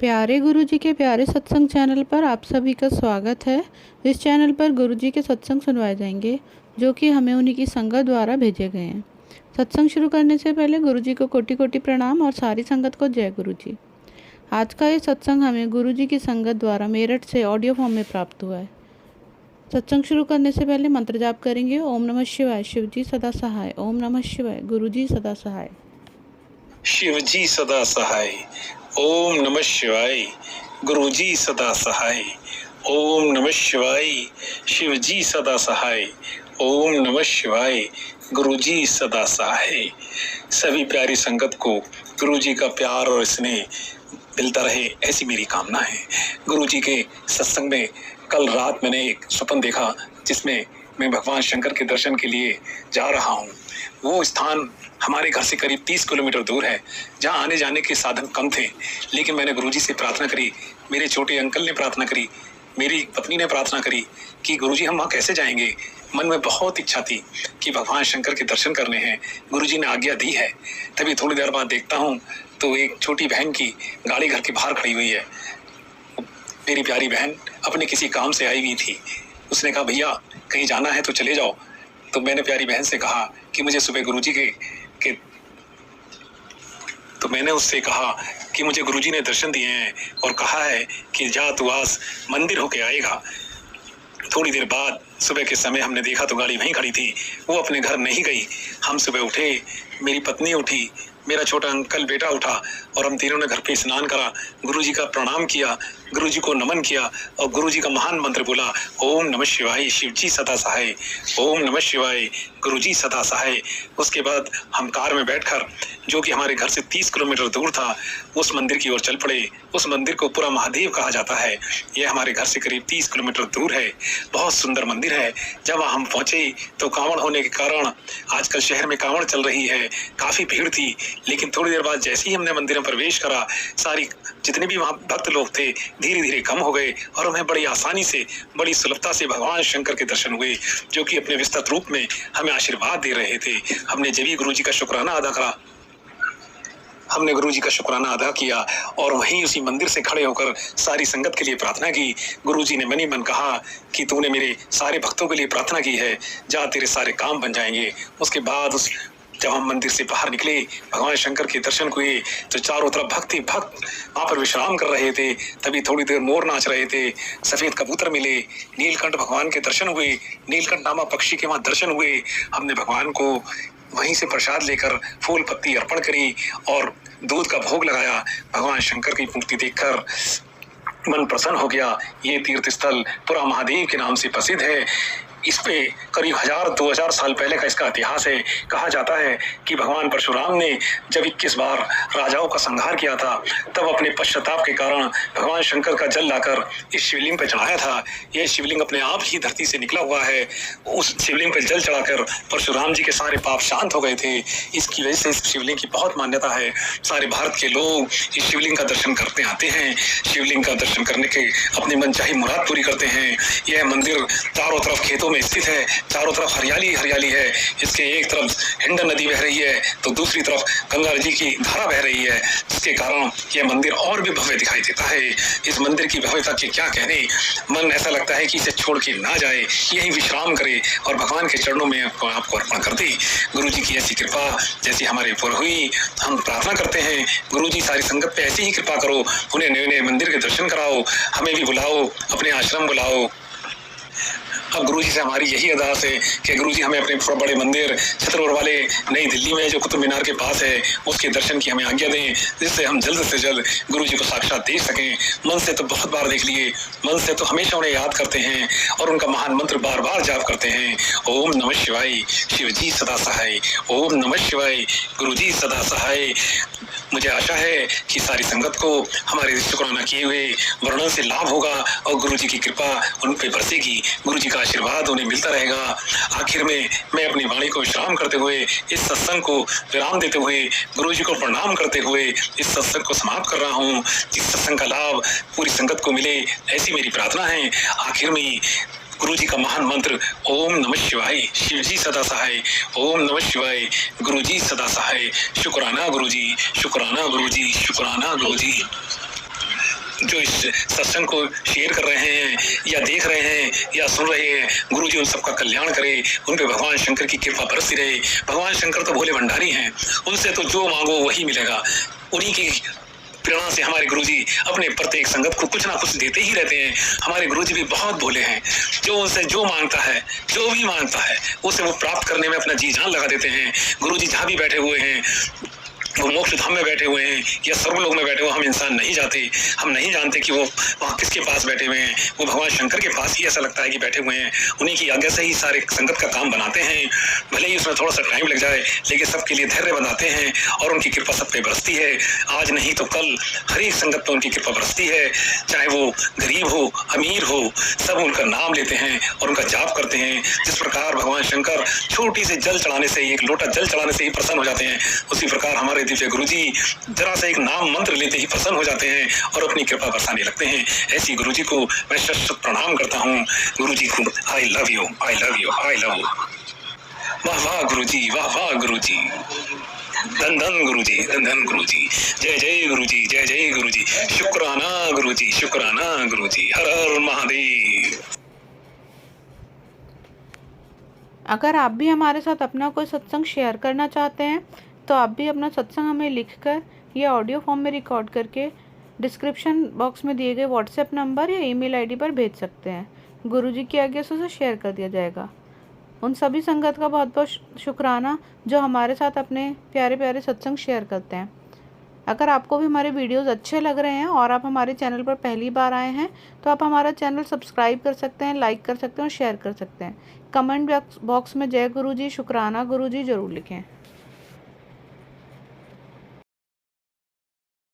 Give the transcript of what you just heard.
प्यारे गुरुजी के प्यारे सत्संग चैनल पर आप सभी का स्वागत है। इस चैनल पर गुरुजी के सत्संग सुनवाए जाएंगे जो कि हमें उन्हीं की संगत द्वारा भेजे गए हैं। सत्संग शुरू करने से पहले गुरुजी को कोटि कोटि प्रणाम और सारी संगत को जय गुरुजी। आज का ये सत्संग हमें गुरुजी की संगत द्वारा मेरठ से ऑडियो फॉर्म में प्राप्त हुआ है। सत्संग शुरू करने से पहले मंत्र जाप करेंगे। ओम नमः शिवाय, शिवजी सदा सहाय। ओम नमः शिवाय, गुरुजी सदा सहाय। शिवजी सदा सहाय। ओम नमः शिवाय, गुरुजी सदा सहाय। ओम नमः शिवाय, शिवजी सदा सहाय। ओम नमः शिवाय, गुरुजी सदा सहाय। सभी प्यारी संगत को गुरुजी का प्यार और स्नेह मिलता रहे, ऐसी मेरी कामना है। गुरुजी के सत्संग में कल रात मैंने एक स्वप्न देखा जिसमें मैं भगवान शंकर के दर्शन के लिए जा रहा हूँ। वो स्थान हमारे घर से करीब 30 किलोमीटर दूर है, जहाँ आने जाने के साधन कम थे। लेकिन मैंने गुरुजी से प्रार्थना करी, मेरे छोटे अंकल ने प्रार्थना करी, मेरी पत्नी ने प्रार्थना करी कि गुरुजी हम वहाँ कैसे जाएंगे। मन में बहुत इच्छा थी कि भगवान शंकर के दर्शन करने हैं। गुरुजी ने आज्ञा दी है। तभी थोड़ी देर बाद देखता हूँ तो एक छोटी बहन की गाड़ी घर के बाहर खड़ी हुई है। मेरी प्यारी बहन अपने किसी काम से आई हुई थी। उसने कहा भैया कहीं जाना है तो चले जाओ। तो मैंने प्यारी बहन से कहा कि मुझे सुबह गुरुजी तो मैंने उससे कहा कि मुझे गुरुजी ने दर्शन दिए हैं और कहा है कि जा तू आज मंदिर होके आएगा। थोड़ी देर बाद सुबह के समय हमने देखा तो गाड़ी वहीं खड़ी थी, वो अपने घर नहीं गई। हम सुबह उठे, मेरी पत्नी उठी, मेरा छोटा अंकल बेटा उठा और हम तीनों ने घर पे स्नान करा, गुरुजी का प्रणाम किया, गुरुजी को नमन किया और गुरुजी का महान मंत्र बोला, ओम नमः शिवाय, शिवजी सदा सहाय। ओम नमः शिवाय, गुरुजी सदा सहाय। उसके बाद हम कार में बैठकर, जो कि हमारे घर से 30 किलोमीटर दूर था, उस मंदिर की ओर चल पड़े। उस मंदिर को पूरा महादेव कहा जाता है। यह हमारे घर से करीब 30 किलोमीटर दूर है। बहुत सुंदर मंदिर है। जब हम पहुंचे तो कांवड़ होने के कारण आजकल शहर में कांवड़ चल रही है, काफी भीड़ थी। लेकिन थोड़ी देर बाद जैसे ही हमने मंदिर में प्रवेश करा, सारी जितने भी वहां भक्त लोग थे धीरे धीरे कम हो गए और हमें बड़ी आसानी से, बड़ी सुलभता से भगवान शंकर के दर्शन हुए, जो कि अपने विस्तृत रूप में हमें आशीर्वाद दे रहे थे। हमने जब भी गुरुजी का शुक्राना अदा करा, हमने गुरुजी का शुक्राना अदा किया और वहीं उसी मंदिर से खड़े होकर सारी संगत के लिए प्रार्थना की। गुरुजी ने मनी मन कहा कि तूने मेरे सारे भक्तों के लिए प्रार्थना की है, जा तेरे सारे काम बन जाएंगे। उसके बाद जब हम मंदिर से बाहर निकले, भगवान शंकर के दर्शन हुए तो चारों तरफ भक्त वहां पर विश्राम कर रहे थे। तभी थोड़ी देर मोर नाच रहे थे, सफेद कबूतर मिले, नीलकंठ भगवान के दर्शन हुए, नीलकंठ नामा पक्षी के वहां दर्शन हुए। हमने भगवान को वहीं से प्रसाद लेकर फूल पत्ती अर्पण करी और दूध का भोग लगाया। भगवान शंकर की मूर्ति देखकर मन प्रसन्न हो गया। ये तीर्थ स्थल पूरा महादेव के नाम से प्रसिद्ध है। इस पे करीब 1000-2000 साल पहले का इसका इतिहास है। कहा जाता है कि भगवान परशुराम ने जब 21 बार राजाओं का संहार किया था, तब अपने पश्चाताप के कारण भगवान शंकर का जल लाकर इस शिवलिंग पर चढ़ाया था। यह शिवलिंग अपने आप ही धरती से निकला हुआ है। उस शिवलिंग पर जल चढ़ाकर परशुराम जी के सारे पाप शांत हो गए थे। इसकी वजह से इस शिवलिंग की बहुत मान्यता है। सारे भारत के लोग इस शिवलिंग का दर्शन करते आते हैं। शिवलिंग का दर्शन करने के अपनी मनचाही मुराद पूरी करते हैं। यह मंदिर चारों तरफ खेतों में स्थित है, चारों तरफ हरियाली हरियाली है। इसके एक तरफ हिंडन नदी बह रही है तो दूसरी तरफ गंगा जी की धारा बह रही है, जिसके कारण यह मंदिर और भी भव्य दिखाई देता है। इस मंदिर की भव्यता के क्या कहने, मन ऐसा लगता है कि इसे छोड़ के ना जाए, यही विश्राम करे और भगवान के चरणों में आपको अर्पण कर दे। गुरु जी की ऐसी कृपा जैसी हमारे ऊपर हुई, हम प्रार्थना करते हैं गुरु जी सारी संगत पे ऐसी ही कृपा करो, उन्हें नए नए मंदिर के दर्शन कराओ, हमें भी बुलाओ, अपने आश्रम बुलाओ। अब गुरुजी से हमारी यही अरदास है कि गुरुजी हमें अपने बड़े मंदिर छतरपुर वाले नई दिल्ली में जो कुतुब मीनार के पास है, उसके दर्शन की हमें आज्ञा दें, जिससे हम जल्द से जल्द गुरुजी को साक्षात देख सकें। मन से तो बहुत बार देख लिए, मन से तो हमेशा उन्हें याद करते हैं और उनका महान मंत्र बार बार जाप करते हैं। ओम नमः शिवाय, शिवजी सदा सहाय। ओम नमः शिवाय, गुरुजी सदा सहाय। मुझे आशा है कि सारी संगत को हमारे शुक्राना किए हुए वर्णन से लाभ होगा और गुरुजी की कृपा उन पर बरसेगी, गुरुजी का आशीर्वाद उन्हें मिलता रहेगा। आखिर में मैं अपनी वाणी को विश्राम करते हुए, इस सत्संग को विराम देते हुए, गुरुजी को प्रणाम करते हुए इस सत्संग को समाप्त कर रहा हूँ। इस सत्संग का लाभ पूरी संगत को मिले, ऐसी मेरी प्रार्थना है। आखिर में गुरुजी का महान मंत्र ओम नमः शिवाय, शिवजी सदा सहाय। ओम नमः शिवाय, गुरुजी सदा सहाय। शुक्राना गुरुजी, शुक्राना गुरुजी, शुक्राना गुरुजी। जो इस सत्संग को शेयर कर रहे हैं या देख रहे हैं या सुन रहे हैं, गुरुजी उन सबका कल्याण करे, उन पे भगवान शंकर की कृपा बरसती रहे। भगवान शंकर तो भोले भंडारी हैं, उनसे तो जो मांगो वही मिलेगा। उन्हीं की प्रेरणा से हमारे गुरुजी अपने प्रत्येक संगत को कुछ ना कुछ देते ही रहते हैं। हमारे गुरुजी भी बहुत भोले हैं, जो उनसे जो मांगता है, जो भी मांगता है, उसे वो प्राप्त करने में अपना जी जान लगा देते हैं। गुरुजी जहाँ भी बैठे हुए हैं, वो मोक्ष धाम में बैठे हुए हैं या सर्वलोक में बैठे हुए, हम इंसान नहीं जाते, हम नहीं जानते कि वो वहाँ किसके पास बैठे हुए हैं। वो भगवान शंकर के पास ही ऐसा लगता है कि बैठे हुए हैं, उन्हीं की आज्ञा से ही सारे संगत का काम बनाते हैं। भले ही उसमें थोड़ा सा टाइम लग जाए, लेकिन सबके लिए धैर्य बनाते हैं और उनकी कृपा सब पे बरसती है। आज नहीं तो कल हर एक संगत पर उनकी कृपा बरसती है, चाहे वो गरीब हो अमीर हो, सब उनका नाम लेते हैं और उनका जाप करते हैं। जिस प्रकार भगवान शंकर छोटी से जल चढ़ाने से, एक लोटा जल चढ़ाने से ही प्रसन्न हो जाते हैं, उसी प्रकार हमारे दिव्य गुरुजी जरा सा एक नाम मंत्र लेते ही प्रसन्न हो जाते हैं और अपनी कृपा बरसाने लगते हैं। ऐसी गुरुजी को मैं शत प्रणाम करता हूँ। गुरुजी को I love you, I love you, I love you. वाह वाह गुरुजी, वाह वाह गुरुजी, धन धन गुरुजी, धन धन गुरुजी, जय जय गुरुजी, जय जय गुरुजी, शुक्राना गुरुजी, शुक्राना गुरुजी, हर हर महादेव। अगर आप भी हमारे साथ अपना कोई सत्संग शेयर करना चाहते हैं तो आप भी अपना सत्संग हमें लिखकर या ऑडियो फॉर्म में रिकॉर्ड करके डिस्क्रिप्शन बॉक्स में दिए गए व्हाट्सएप नंबर या ईमेल आईडी पर भेज सकते हैं। गुरुजी की आज्ञा से उसे शेयर कर दिया जाएगा। उन सभी संगत का बहुत बहुत शुक्राना जो हमारे साथ अपने प्यारे प्यारे सत्संग शेयर करते हैं। अगर आपको भी हमारे वीडियोस अच्छे लग रहे हैं और आप हमारे चैनल पर पहली बार आए हैं तो आप हमारा चैनल सब्सक्राइब कर सकते हैं, लाइक कर सकते हैं और शेयर कर सकते हैं। कमेंट बॉक्स में जय गुरुजी, शुक्राना गुरुजी ज़रूर लिखें।